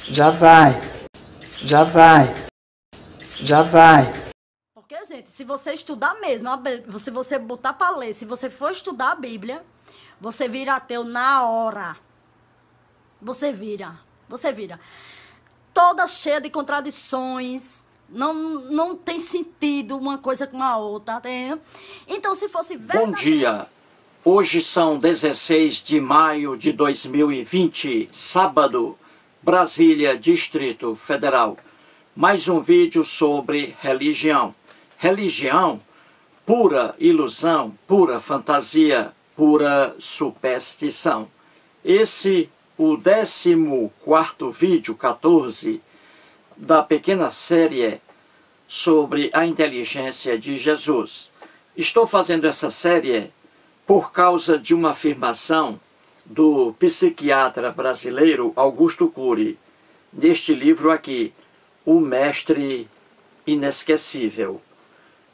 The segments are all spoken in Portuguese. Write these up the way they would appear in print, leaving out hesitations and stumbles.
Já vai. Já vai. Já vai. Porque, gente, se você estudar mesmo, se você botar para ler, se você for estudar a Bíblia, você vira ateu na hora. Você vira. Toda cheia de contradições. Não tem sentido uma coisa com a outra, tá entendendo? Então, se fosse Bom dia. Hoje são 16 de maio de 2020, sábado, Brasília, Distrito Federal. Mais um vídeo sobre religião. Religião, pura ilusão, pura fantasia, pura superstição. Esse, o 14º vídeo, 14, da pequena série sobre a inteligência de Jesus. Estou fazendo essa série por causa de uma afirmação do psiquiatra brasileiro Augusto Cury, neste livro aqui, O Mestre Inesquecível.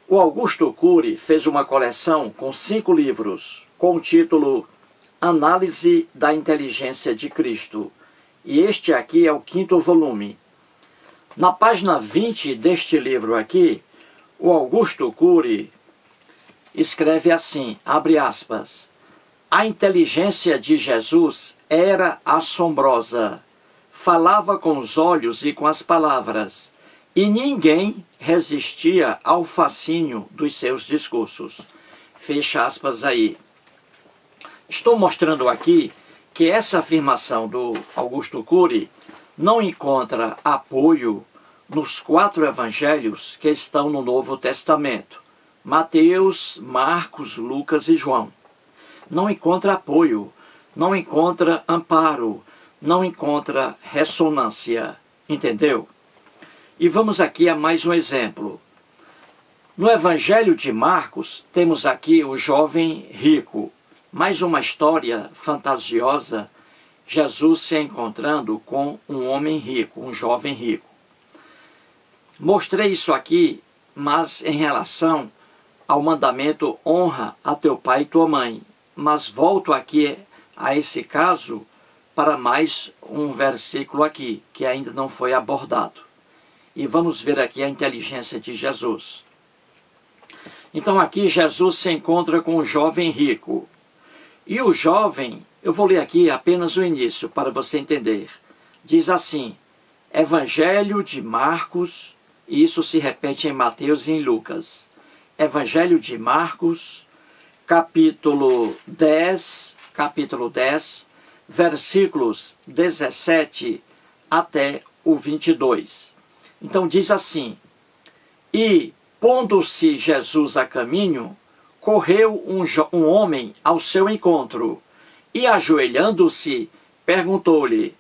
O Augusto Cury fez uma coleção com 5 livros, com o título Análise da Inteligência de Cristo. E este aqui é o 5º volume. Na página 20 deste livro aqui, o Augusto Cury escreve assim, abre aspas, a inteligência de Jesus era assombrosa, falava com os olhos e com as palavras, e ninguém resistia ao fascínio dos seus discursos. Fecha aspas aí. Estou mostrando aqui que essa afirmação do Augusto Cury não encontra apoio nos 4 evangelhos que estão no Novo Testamento. Mateus, Marcos, Lucas e João. Não encontra apoio, não encontra amparo, não encontra ressonância. Entendeu? E vamos aqui a mais um exemplo. No Evangelho de Marcos, temos aqui o jovem rico. Mais uma história fantasiosa, Jesus se encontrando com um homem rico, um jovem rico. Mostrei isso aqui, mas em relação ao mandamento honra a teu pai e tua mãe. Mas volto aqui a esse caso para mais um versículo aqui, que ainda não foi abordado. E vamos ver aqui a inteligência de Jesus. Então aqui Jesus se encontra com um jovem rico. E o jovem, eu vou ler aqui apenas o início para você entender. Diz assim, Evangelho de Marcos, e isso se repete em Mateus e em Lucas. Evangelho de Marcos, capítulo 10, versículos 17 até o 22. Então diz assim, e pondo-se Jesus a caminho, correu um homem ao seu encontro, e ajoelhando-se, perguntou-lhe,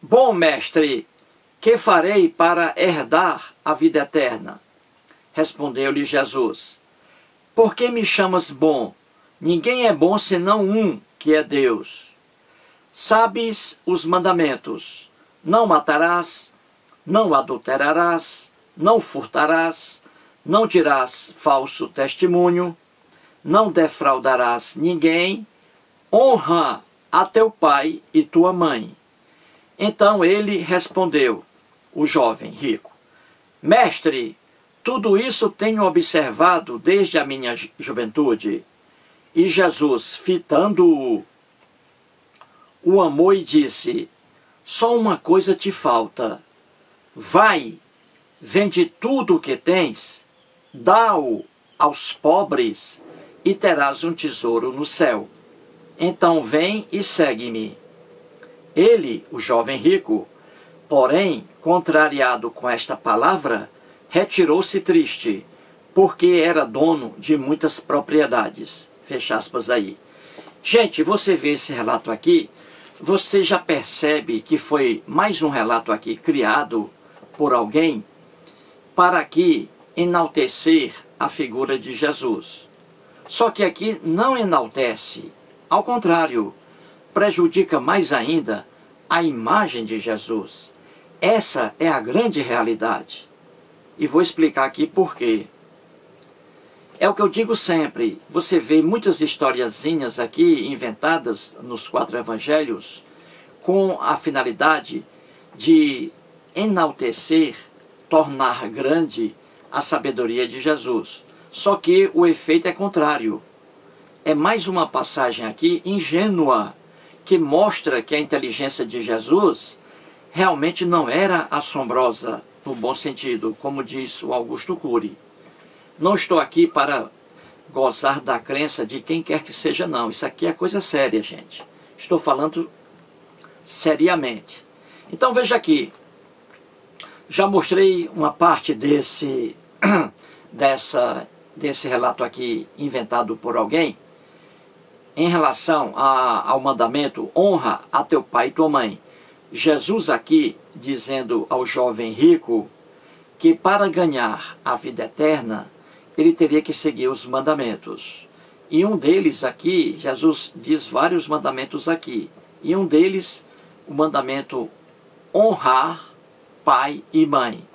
bom mestre, que farei para herdar a vida eterna? Respondeu-lhe Jesus, por que me chamas bom? Ninguém é bom senão um, que é Deus. Sabes os mandamentos, não matarás, não adulterarás, não furtarás, não dirás falso testemunho, não defraudarás ninguém, honra a teu pai e tua mãe. Então ele respondeu, o jovem rico, mestre, tudo isso tenho observado desde a minha juventude. E Jesus, fitando-o, o amou e disse, só uma coisa te falta, vai, vende tudo o que tens, dá-o aos pobres e terás um tesouro no céu. Então vem e segue-me. Ele, o jovem rico, porém, contrariado com esta palavra, retirou-se triste, porque era dono de muitas propriedades. Fecha aspas aí. Gente, você vê esse relato aqui, você já percebe que foi mais um relato aqui criado por alguém para aqui enaltecer a figura de Jesus. Só que aqui não enaltece, ao contrário, prejudica mais ainda a imagem de Jesus. Essa é a grande realidade. E vou explicar aqui por quê. É o que eu digo sempre, você vê muitas historiazinhas aqui inventadas nos 4 evangelhos com a finalidade de enaltecer, tornar grande a sabedoria de Jesus. Só que o efeito é contrário. É mais uma passagem aqui ingênua, que mostra que a inteligência de Jesus realmente não era assombrosa, no bom sentido, como diz o Augusto Cury. Não estou aqui para gozar da crença de quem quer que seja, não. Isso aqui é coisa séria, gente. Estou falando seriamente. Então veja aqui, já mostrei uma parte desse relato aqui inventado por alguém, em relação ao mandamento, honra a teu pai e tua mãe. Jesus aqui dizendo ao jovem rico que para ganhar a vida eterna, ele teria que seguir os mandamentos. E um deles aqui, Jesus diz vários mandamentos aqui, e um deles, o mandamento honrar pai e mãe.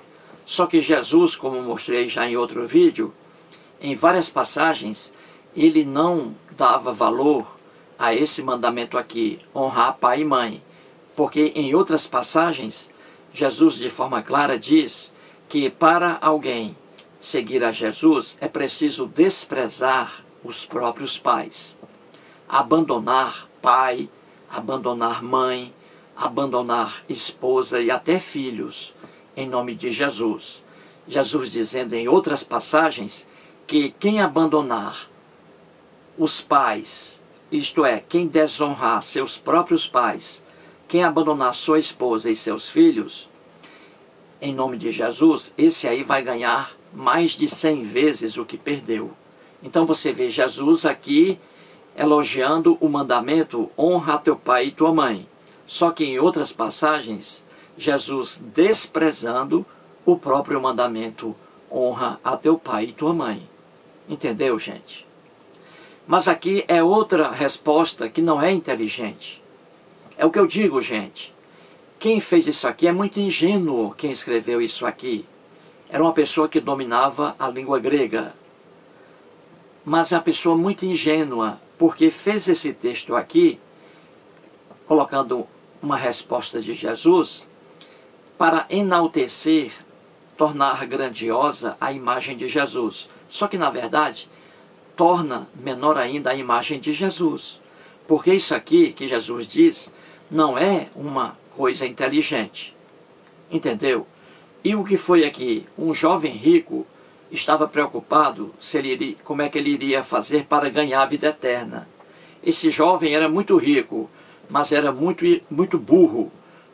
Só que Jesus, como mostrei já em outro vídeo, em várias passagens, ele não dava valor a esse mandamento aqui, honrar pai e mãe. Porque em outras passagens, Jesus de forma clara diz que para alguém seguir a Jesus é preciso desprezar os próprios pais. Abandonar pai, abandonar mãe, abandonar esposa e até filhos, em nome de Jesus. Jesus dizendo em outras passagens que quem abandonar os pais, isto é, quem desonrar seus próprios pais, quem abandonar sua esposa e seus filhos, em nome de Jesus, esse aí vai ganhar mais de 100 vezes o que perdeu. Então você vê Jesus aqui elogiando o mandamento, honra teu pai e tua mãe. Só que em outras passagens, Jesus desprezando o próprio mandamento, honra a teu pai e tua mãe. Entendeu, gente? Mas aqui é outra resposta que não é inteligente. É o que eu digo, gente. Quem fez isso aqui é muito ingênuo, quem escreveu isso aqui. Era uma pessoa que dominava a língua grega. Mas é uma pessoa muito ingênua, porque fez esse texto aqui, colocando uma resposta de Jesus, para enaltecer, tornar grandiosa a imagem de Jesus. Só que, na verdade, torna menor ainda a imagem de Jesus. Porque isso aqui que Jesus diz não é uma coisa inteligente. Entendeu? E o que foi aqui? Um jovem rico estava preocupado como é que ele iria fazer para ganhar a vida eterna. Esse jovem era muito rico, mas era muito burro,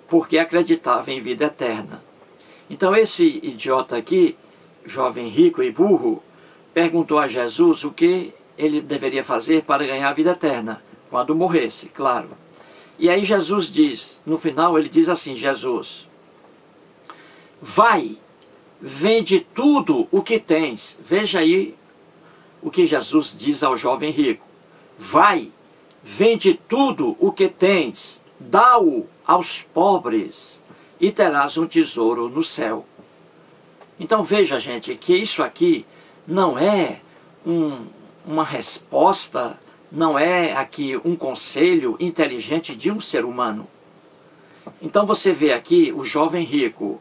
porque acreditava em vida eterna. Então esse idiota aqui, jovem rico e burro, perguntou a Jesus o que ele deveria fazer para ganhar a vida eterna, quando morresse, claro. E aí Jesus diz, no final ele diz assim, Jesus, vai, vende tudo o que tens. Veja aí o que Jesus diz ao jovem rico. Vai, vende tudo o que tens, dá-o aos pobres e terás um tesouro no céu. Então veja, gente, que isso aqui não é uma resposta, não é aqui um conselho inteligente de um ser humano. Então você vê aqui o jovem rico.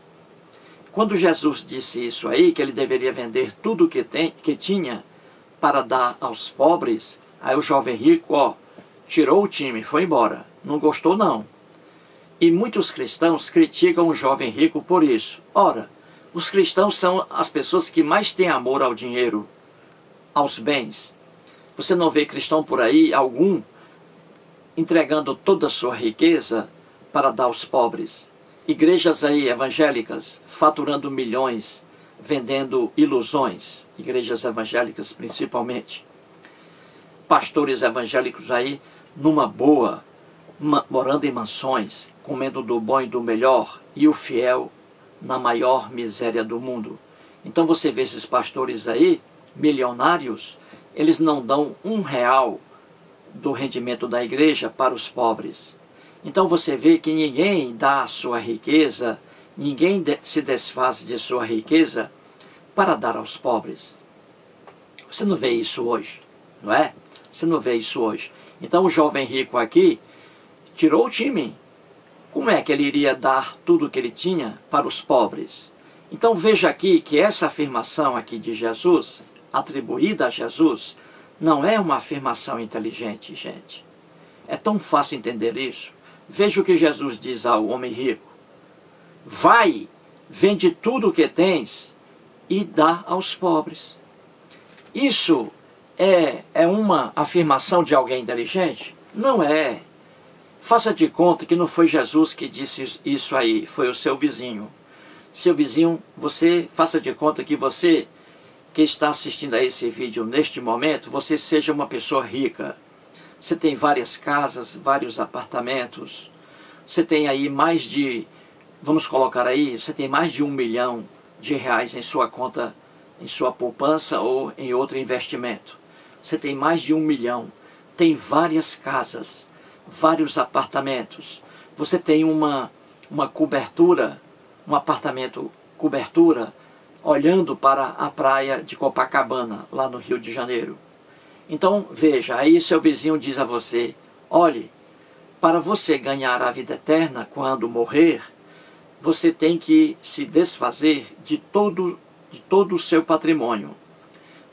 Quando Jesus disse isso aí, que ele deveria vender tudo que tinha para dar aos pobres, aí o jovem rico, tirou o time, foi embora. Não gostou, não. E muitos cristãos criticam o jovem rico por isso. Ora, os cristãos são as pessoas que mais têm amor ao dinheiro, aos bens. Você não vê cristão por aí, algum, entregando toda a sua riqueza para dar aos pobres. Igrejas aí evangélicas faturando milhões, vendendo ilusões. Igrejas evangélicas principalmente. Pastores evangélicos aí numa boa, morando em mansões, comendo do bom e do melhor, e o fiel na maior miséria do mundo. Então você vê esses pastores aí, milionários, eles não dão R$1 do rendimento da igreja para os pobres. Então você vê que ninguém dá a sua riqueza, ninguém se desfaz de sua riqueza para dar aos pobres. Você não vê isso hoje, não é? Você não vê isso hoje. Então o jovem rico aqui tirou o time. como é que ele iria dar tudo o que ele tinha para os pobres? Então veja aqui que essa afirmação aqui de Jesus, atribuída a Jesus, não é uma afirmação inteligente, gente. É tão fácil entender isso. Veja o que Jesus diz ao homem rico. Vai, vende tudo o que tens e dá aos pobres. Isso é uma afirmação de alguém inteligente? Não é. Faça de conta que não foi Jesus que disse isso aí, foi o seu vizinho. Seu vizinho, você faça de conta que você que está assistindo a esse vídeo neste momento, você seja uma pessoa rica. Você tem várias casas, vários apartamentos. Você tem aí mais de, vamos colocar aí, você tem mais de R$1 milhão em sua conta, em sua poupança ou em outro investimento. Você tem mais de R$1 milhão. Tem várias casas, vários apartamentos. Você tem uma cobertura, um apartamento cobertura, olhando para a praia de Copacabana, lá no Rio de Janeiro. Então, veja, aí seu vizinho diz a você, olhe, para você ganhar a vida eterna quando morrer, você tem que se desfazer de todo o seu patrimônio.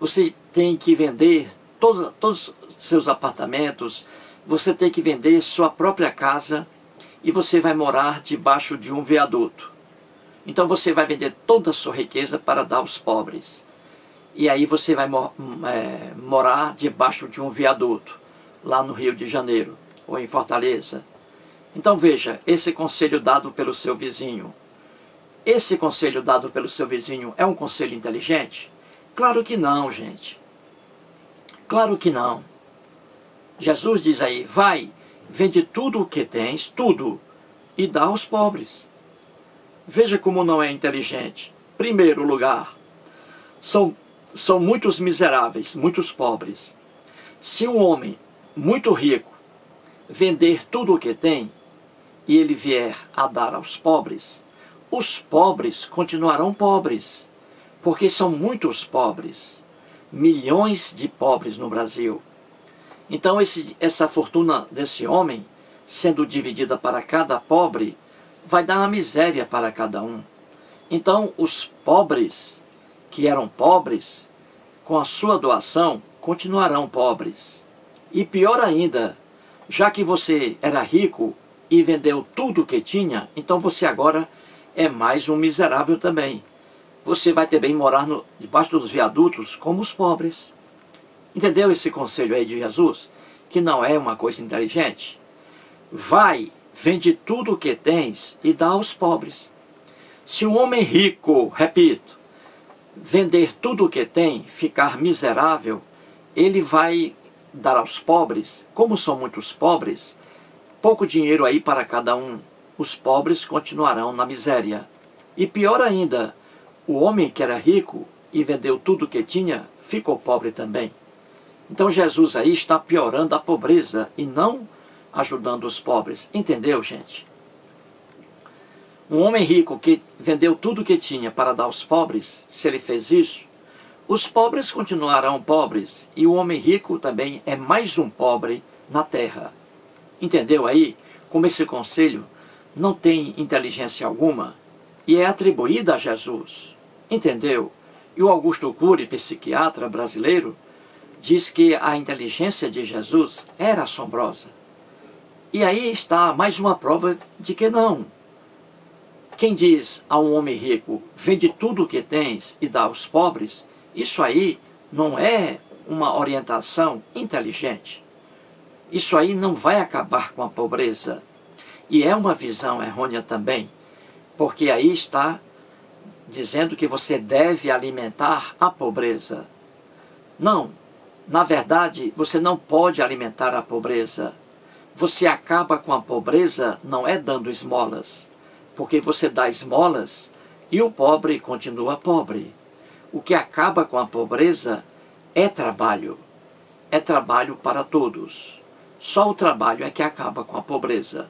Você tem que vender todos os seus apartamentos, você tem que vender sua própria casa e você vai morar debaixo de um viaduto. Então você vai vender toda a sua riqueza para dar aos pobres. E aí você vai morar debaixo de um viaduto, lá no Rio de Janeiro, ou em Fortaleza. Então veja, esse conselho dado pelo seu vizinho. Esse conselho dado pelo seu vizinho é um conselho inteligente? Claro que não, gente. Claro que não. Jesus diz aí, vai, vende tudo o que tens, tudo, e dá aos pobres. Veja como não é inteligente. Primeiro lugar, são muitos miseráveis, muitos pobres. Se um homem muito rico vender tudo o que tem e ele vier a dar aos pobres, os pobres continuarão pobres, porque são muitos pobres, milhões de pobres no Brasil. Então essa fortuna desse homem, sendo dividida para cada pobre, vai dar uma miséria para cada um. Então os pobres, que eram pobres, com a sua doação, continuarão pobres. E pior ainda, já que você era rico e vendeu tudo o que tinha, então você agora é mais um miserável também. Você vai também morar debaixo dos viadutos como os pobres. Entendeu esse conselho aí de Jesus? Que não é uma coisa inteligente? Vai, vende tudo o que tens e dá aos pobres. Se um homem rico, repito, vender tudo o que tem, ficar miserável, ele vai dar aos pobres. Como são muitos pobres, pouco dinheiro aí para cada um. Os pobres continuarão na miséria. E pior ainda, o homem que era rico e vendeu tudo o que tinha, ficou pobre também. Então Jesus aí está piorando a pobreza e não ajudando os pobres. Entendeu, gente? Um homem rico que vendeu tudo o que tinha para dar aos pobres, se ele fez isso, os pobres continuarão pobres e o homem rico também é mais um pobre na terra. Entendeu aí como esse conselho não tem inteligência alguma e é atribuído a Jesus? Entendeu? E o Augusto Cury, psiquiatra brasileiro, diz que a inteligência de Jesus era assombrosa. E aí está mais uma prova de que não. Quem diz a um homem rico, vende tudo o que tens e dá aos pobres, isso aí não é uma orientação inteligente. Isso aí não vai acabar com a pobreza. E é uma visão errônea também, porque aí está dizendo que você deve alimentar a pobreza. Não, na verdade, você não pode alimentar a pobreza. Você acaba com a pobreza não é dando esmolas, porque você dá esmolas e o pobre continua pobre. O que acaba com a pobreza é trabalho. É trabalho para todos. Só o trabalho é que acaba com a pobreza.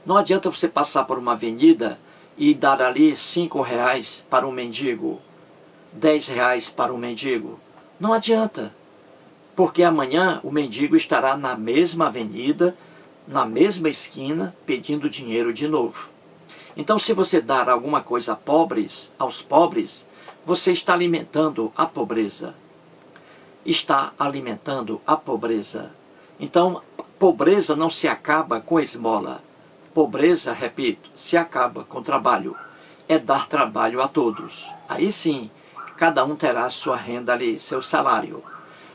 Não adianta você passar por uma avenida e dar ali R$5 para um mendigo, R$10 para um mendigo. Não adianta, porque amanhã o mendigo estará na mesma avenida, na mesma esquina pedindo dinheiro de novo. Então, se você dar alguma coisa aos pobres, você está alimentando a pobreza. Está alimentando a pobreza. Então, pobreza não se acaba com esmola. Pobreza, repito, se acaba com trabalho. É dar trabalho a todos. Aí sim, cada um terá sua renda ali, seu salário.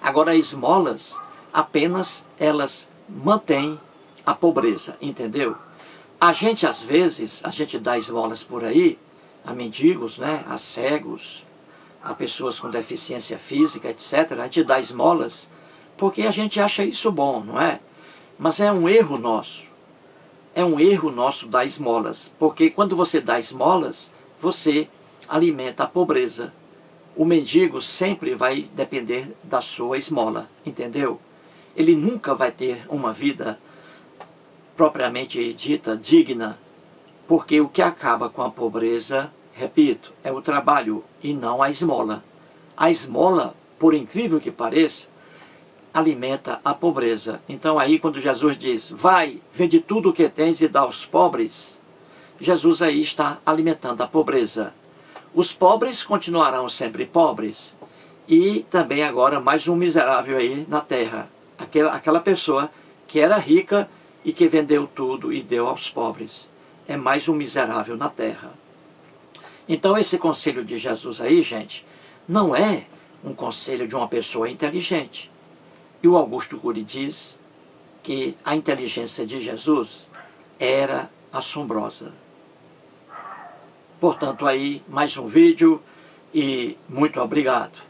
Agora, esmolas, apenas elas mantêm a pobreza, entendeu? A gente, às vezes, a gente dá esmolas por aí, a mendigos, né, a cegos, a pessoas com deficiência física, etc. A gente dá esmolas porque a gente acha isso bom, não é? Mas é um erro nosso. É um erro nosso dar esmolas, porque quando você dá esmolas, você alimenta a pobreza. O mendigo sempre vai depender da sua esmola, entendeu? Ele nunca vai ter uma vida propriamente dita digna, porque o que acaba com a pobreza, repito, é o trabalho e não a esmola. A esmola, por incrível que pareça, alimenta a pobreza. Então aí quando Jesus diz, vai, vende tudo o que tens e dá aos pobres, Jesus aí está alimentando a pobreza. Os pobres continuarão sempre pobres. E também agora mais um miserável aí na terra. Aquela pessoa que era rica e que vendeu tudo e deu aos pobres. É mais um miserável na terra. Então esse conselho de Jesus aí, gente, não é um conselho de uma pessoa inteligente. E o Augusto Cury diz que a inteligência de Jesus era assombrosa. Portanto, aí mais um vídeo e muito obrigado.